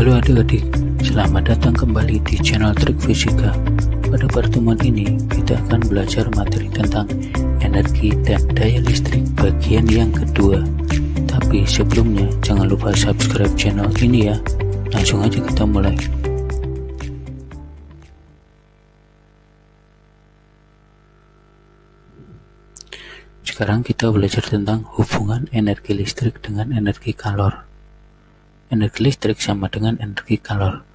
Halo adik-adik, selamat datang kembali di channel Trik Fisika. Pada pertemuan ini, kita akan belajar materi tentang energi dan daya listrik bagian yang kedua. Tapi sebelumnya, jangan lupa subscribe channel ini ya. Langsung aja kita mulai. Sekarang kita belajar tentang hubungan energi listrik dengan energi kalor. Energi listrik sama dengan energi kalor.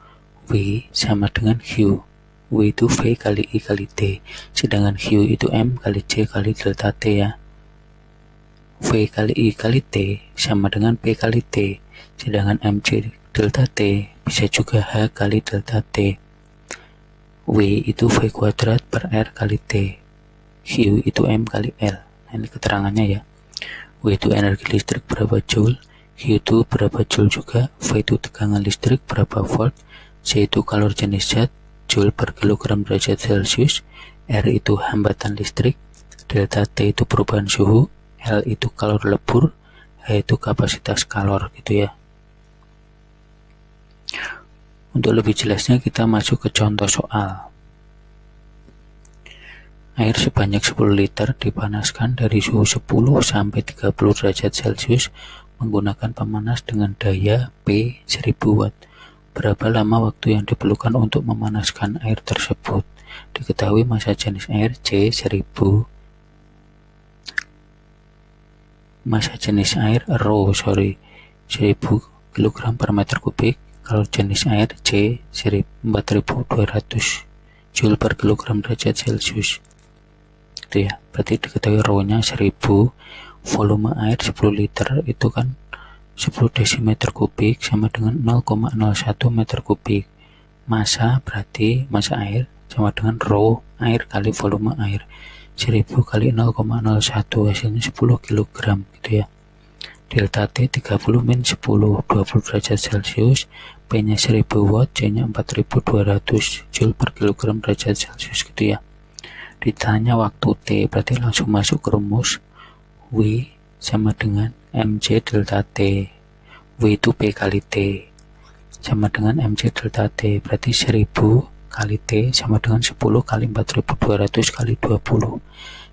W sama dengan Q. W itu V kali I kali T. Sedangkan Q itu M kali C kali delta T ya. V kali I kali T sama dengan P kali T. Sedangkan MC delta T bisa juga H kali delta T. W itu V kuadrat per R kali T. Q itu M kali L. Nah, ini keterangannya ya. W itu energi listrik berapa joule. Q itu berapa joule juga, V itu tegangan listrik berapa volt, C itu kalor jenis zat, joule per kilogram derajat Celcius, R itu hambatan listrik, delta T itu perubahan suhu, L itu kalor lebur, H itu kapasitas kalor gitu ya. Untuk lebih jelasnya kita masuk ke contoh soal. Air sebanyak 10 liter dipanaskan dari suhu 10 sampai 30 derajat Celcius menggunakan pemanas dengan daya P 1000 Watt. Berapa lama waktu yang diperlukan untuk memanaskan air tersebut? Diketahui massa jenis air C1000. Massa jenis air Rho 1000 kg per meter kubik. Kalau jenis air C 4200 Joule per kilogram derajat Celcius. Itu ya, berarti diketahui Rho-nya 1000. Volume air 10 liter itu kan 10 desimeter kubik sama dengan 0,01 meter kubik. Massa berarti massa air sama dengan Rho air kali volume air. 1000 kali 0,01 hasilnya 10 kg gitu ya. Delta T 30 min 10 20 derajat Celcius, P nya 1000 watt, C nya 4200 joule per kilogram derajat Celcius gitu ya. Ditanya waktu T, berarti langsung masuk ke rumus. W sama dengan MC delta T. W itu P kali T sama dengan MC delta T, berarti 1000 kali T sama dengan 10 kali 4200 kali 20.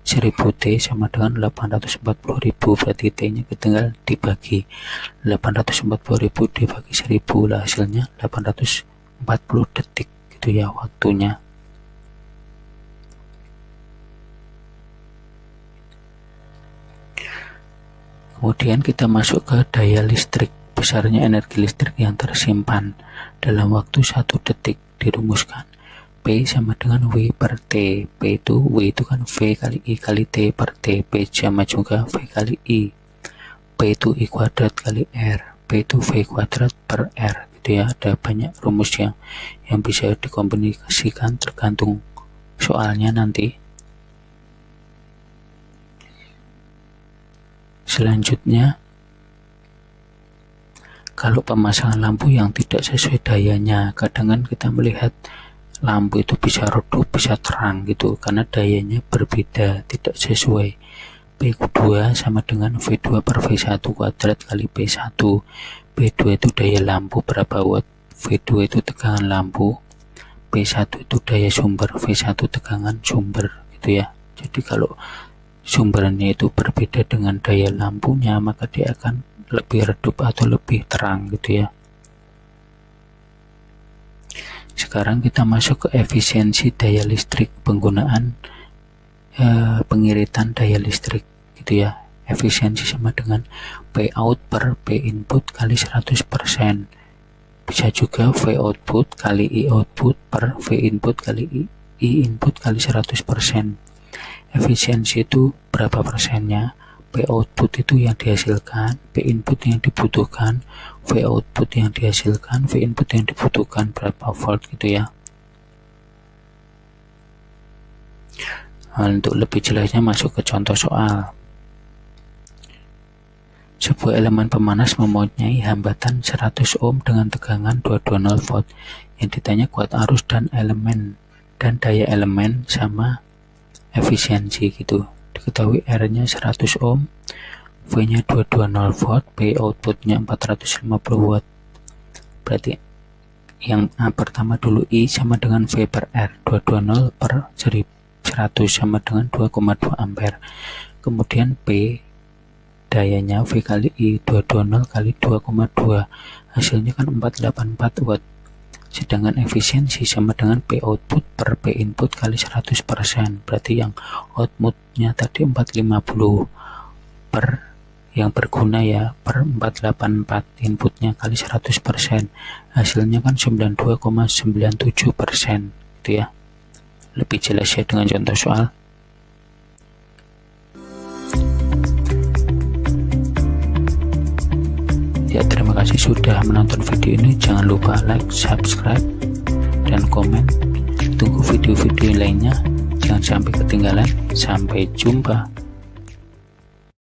1000 T sama dengan 840.000, berarti T nya tinggal dibagi 840.000 dibagi 1000 lah, hasilnya 840 detik gitu ya waktunya. Kemudian kita masuk ke daya listrik. Besarnya energi listrik yang tersimpan dalam waktu 1 detik dirumuskan. P sama dengan W per T. W itu kan V kali I kali T per T. P sama juga V kali I. P itu I kuadrat kali R. P itu V kuadrat per R. Gitu ya, ada banyak rumus yang bisa dikombinasikan tergantung soalnya nanti. Selanjutnya, kalau pemasangan lampu yang tidak sesuai dayanya, kadang kan kita melihat lampu itu bisa redup, bisa terang gitu, karena dayanya berbeda, tidak sesuai. P2 sama dengan V2 per V1 kuadrat kali P1. P2 itu daya lampu berapa watt, V2 itu tegangan lampu, P1 itu daya sumber, V1 tegangan sumber gitu ya. Jadi kalau sumbernya itu berbeda dengan daya lampunya, maka dia akan lebih redup atau lebih terang gitu ya. Sekarang kita masuk ke efisiensi daya listrik, penggunaan pengiritan daya listrik gitu ya. Efisiensi sama dengan P out per P input kali 100%. Bisa juga V output kali I output per V input kali I input kali 100%. Efisiensi itu berapa persennya? P output itu yang dihasilkan, P input yang dibutuhkan, V output yang dihasilkan, V input yang dibutuhkan berapa volt gitu ya. Nah, untuk lebih jelasnya masuk ke contoh soal. Sebuah elemen pemanas mempunyai hambatan 100 ohm dengan tegangan 220 volt. Yang ditanya kuat arus dan daya elemen sama efisiensi gitu. Diketahui R-nya 100 ohm, V-nya 220 volt, P outputnya 450 watt. Berarti yang pertama dulu, I sama dengan V per R, 220 per 100 sama dengan 2,2 ampere. Kemudian P dayanya V kali I, 220 kali 2,2, hasilnya kan 484 watt. Sedangkan efisiensi sama dengan P output per P input kali 100%, berarti yang outputnya tadi 450 per yang berguna ya per 484, inputnya kali 100%, hasilnya kan 92,97%, gitu ya. Lebih jelas ya dengan contoh soal. Ya, terima kasih sudah menonton video ini. Jangan lupa like, subscribe, dan komen. Tunggu video-video lainnya, jangan sampai ketinggalan. Sampai jumpa.